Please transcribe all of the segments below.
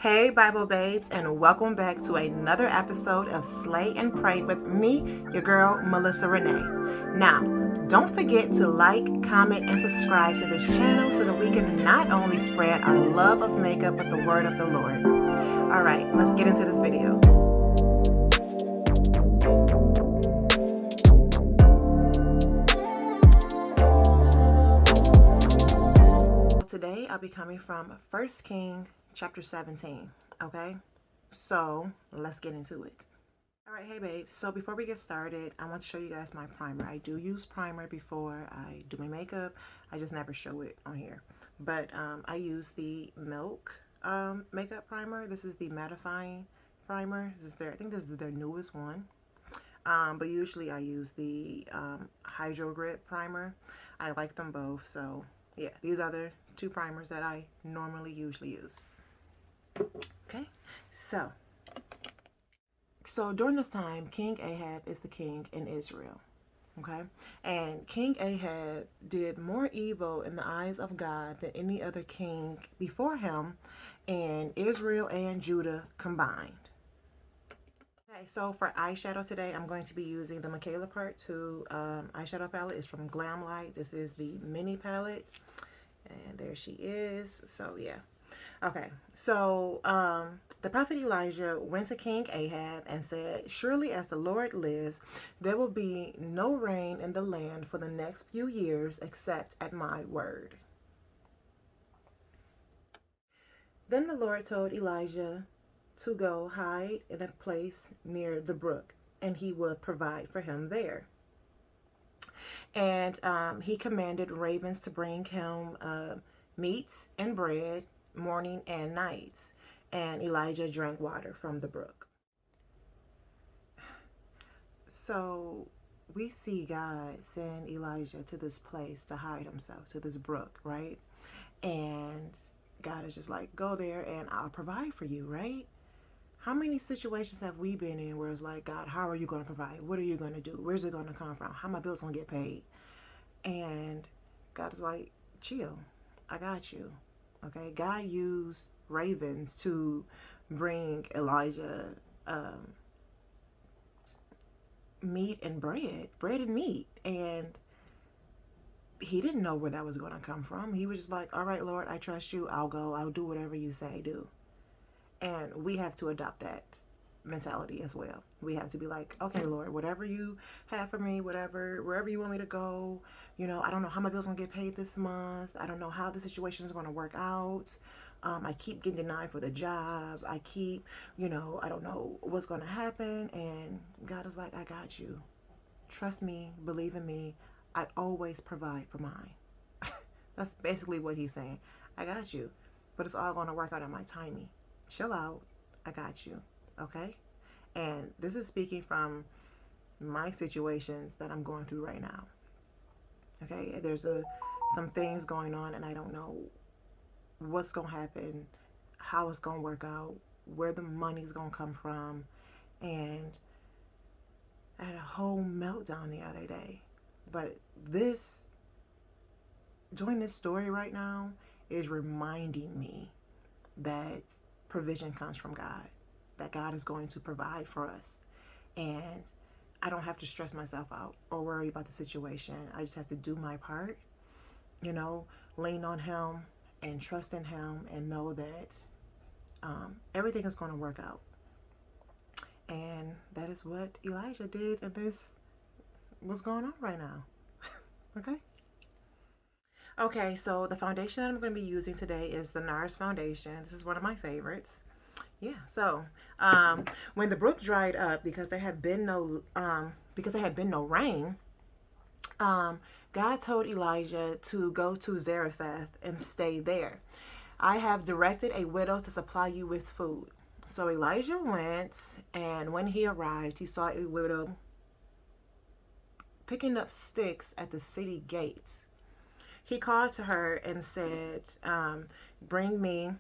Hey Bible babes, and welcome back to another episode of Slay and Pray with me, your girl Melissa Renee. Now, don't forget to like, comment, and subscribe to this channel so that we can not only spread our love of makeup but the word of the Lord. Alright, let's get into this video. Today I'll be coming from 1 Kings chapter 17. Okay, so let's get into it. All right, hey babes, so before we get started, I want to show you guys my primer. I do use primer before I do my makeup. I just never show it on here, but I use the Milk makeup primer. This is the mattifying primer. I think this is their newest one, but usually I use the Hydro Grip primer. I like them both, so yeah, these are the two primers that I normally usually use. Okay, so during this time, King Ahab is the king in Israel. Okay, and King Ahab did more evil in the eyes of God than any other king before him in Israel and Judah combined. Okay, so for eyeshadow today, I'm going to be using the Michaela Part 2 eyeshadow palette. It's from Glamlight. This is the mini palette. And there she is. So yeah. Okay, so the prophet Elijah went to King Ahab and said, "Surely as the Lord lives, there will be no rain in the land for the next few years except at my word." Then the Lord told Elijah to go hide in a place near the brook, and he would provide for him there. And he commanded ravens to bring him meats and bread morning and nights, and Elijah drank water from the brook. So we see God send Elijah to this place to hide himself, to this brook, right? And God is just like, go there and I'll provide for you, right? How many situations have we been in where it's like, God, how are you going to provide? What are you going to do? Where's it going to come from? How my bills going to get paid? And God is like, chill, I got you. Okay, God used ravens to bring Elijah meat and bread and meat. And he didn't know where that was going to come from. He was just like, all right, Lord, I trust you. I'll go. I'll do whatever you say do. And we have to adopt that mentality as well. We have to be like, okay, Lord, whatever you have for me, wherever you want me to go, I don't know how my bills gonna get paid this month. I don't know how the situation is gonna work out. I keep getting denied for the job. I keep, I don't know what's gonna happen. And God is like, I got you. Trust me, believe in me. I always provide for mine. That's basically what he's saying. I got you, but it's all gonna work out in my timing. Chill out. I got you. Okay? And this is speaking from my situations that I'm going through right now. Okay? There's some things going on and I don't know what's going to happen, how it's going to work out, where the money's going to come from. And I had a whole meltdown the other day. But doing this story right now is reminding me that provision comes from God, that God is going to provide for us. And I don't have to stress myself out or worry about the situation. I just have to do my part, lean on him and trust in him and know that everything is going to work out. And that is what Elijah did, and this what's going on right now. Okay, so the foundation that I'm going to be using today is the NARS foundation. This is one of my favorites. Yeah, so when the brook dried up because there had been no rain, God told Elijah to go to Zarephath and stay there. I have directed a widow to supply you with food. So Elijah went, and when he arrived, he saw a widow picking up sticks at the city gates. He called to her and said, bring me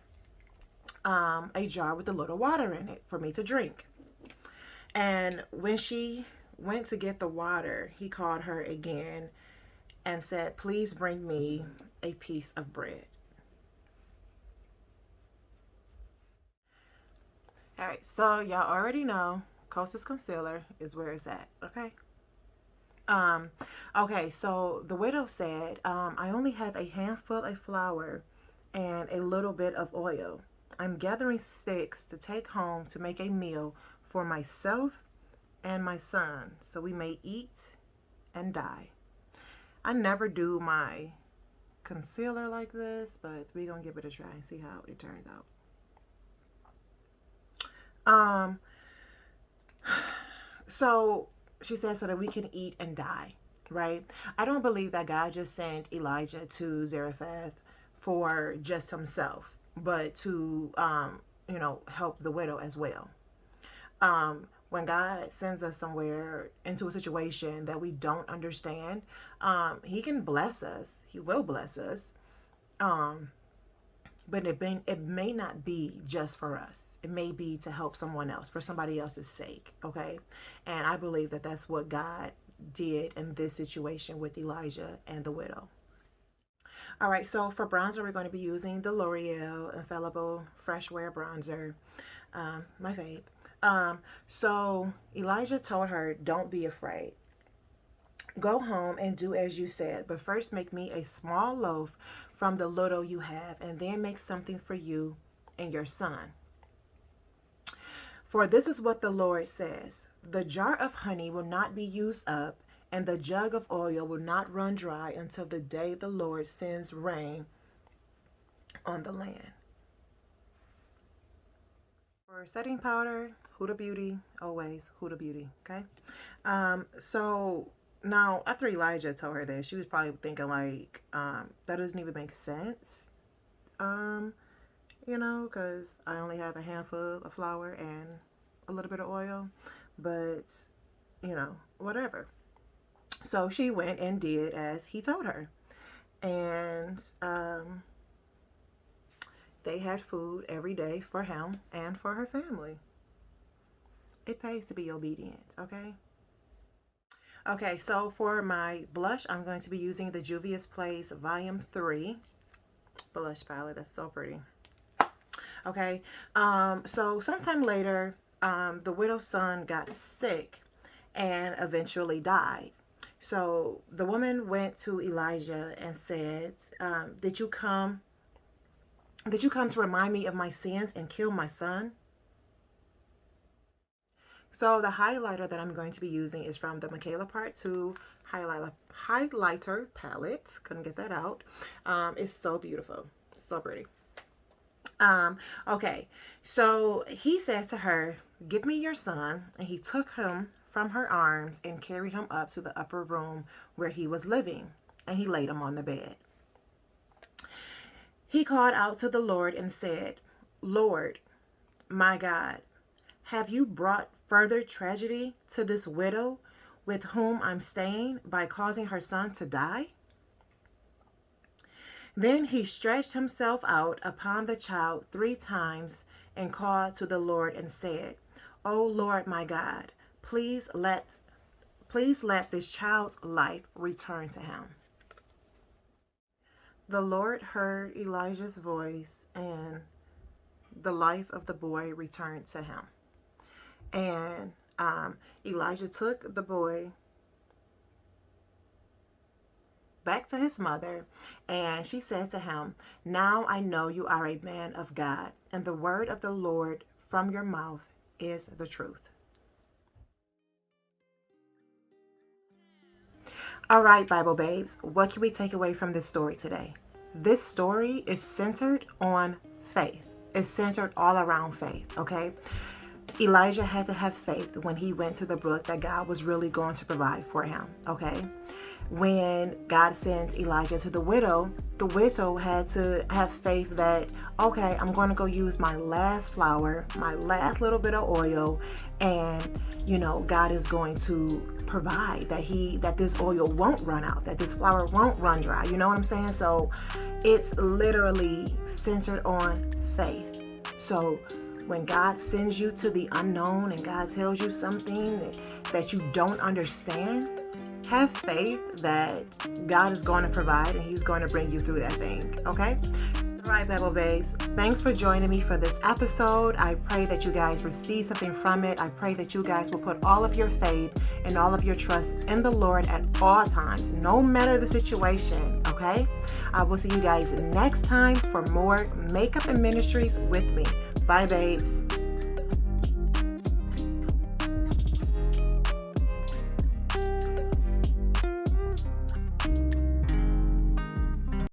a jar with a little water in it for me to drink. And when she went to get the water, he called her again and said, please bring me a piece of bread. All right, so y'all already know Kosas Concealer is where it's at, okay? Um, okay, so the widow said, I only have a handful of flour and a little bit of oil. I'm gathering sticks to take home to make a meal for myself and my son, so we may eat and die. I never do my concealer like this, but we're gonna give it a try and see how it turns out. So she said, so that we can eat and die, right? I don't believe that God just sent Elijah to Zarephath for just himself, but to, help the widow as well. When God sends us somewhere into a situation that we don't understand, He can bless us. He will bless us. Um, but it may not be just for us. It may be to help someone else, for somebody else's sake, okay? And I believe that that's what God did in this situation with Elijah and the widow. All right, so for bronzer, we're going to be using the L'Oreal Infallible Fresh Wear Bronzer, my fave. So Elijah told her, don't be afraid. Go home and do as you said, but first make me a small loaf from the little you have, and then make something for you and your son. For this is what the Lord says: the jar of honey will not be used up, and the jug of oil will not run dry until the day the Lord sends rain on the land. For setting powder, Huda Beauty, always Huda Beauty, okay? So now, after Elijah told her this, she was probably thinking like, that doesn't even make sense, because I only have a handful of flour and a little bit of oil, but, whatever. So she went and did as he told her, and they had food every day for him and for her family. It pays to be obedient, okay? Okay, so for my blush, I'm going to be using the Juvia's Place Volume 3 blush palette. That's so pretty. Okay, so sometime later, the widow's son got sick and eventually died. So the woman went to Elijah and said, did you come to remind me of my sins and kill my son? So the highlighter that I'm going to be using is from the Michaela Part 2 highlighter palette. Couldn't get that out. It's so beautiful. So pretty. Okay. So he said to her, give me your son. And he took him from her arms and carried him up to the upper room where he was living. And he laid him on the bed. He called out to the Lord and said, Lord, my God, have you brought further tragedy to this widow with whom I'm staying by causing her son to die? Then he stretched himself out upon the child 3 times and called to the Lord and said, O Lord my God, please let this child's life return to him. The Lord heard Elijah's voice, and the life of the boy returned to him. And Elijah took the boy back to his mother, and she said to him, now I know you are a man of God, and the word of the Lord from your mouth is the truth. All right, Bible babes, what can we take away from this story today? This story is centered on faith. It's centered all around faith, okay? Elijah had to have faith when he went to the brook that God was really going to provide for him, okay? When God sent Elijah to the widow had to have faith that, okay, I'm going to go use my last flour, my last little bit of oil, and, God is going to provide that this oil won't run out, that this flour won't run dry. You know what I'm saying? So it's literally centered on faith. So when God sends you to the unknown and God tells you something that you don't understand, have faith that God is going to provide and He's going to bring you through that thing, okay? All right, Bebel Babes, thanks for joining me for this episode. I pray that you guys receive something from it. I pray that you guys will put all of your faith and all of your trust in the Lord at all times, no matter the situation, okay? I will see you guys next time for more Makeup and Ministries with me. Bye, babes.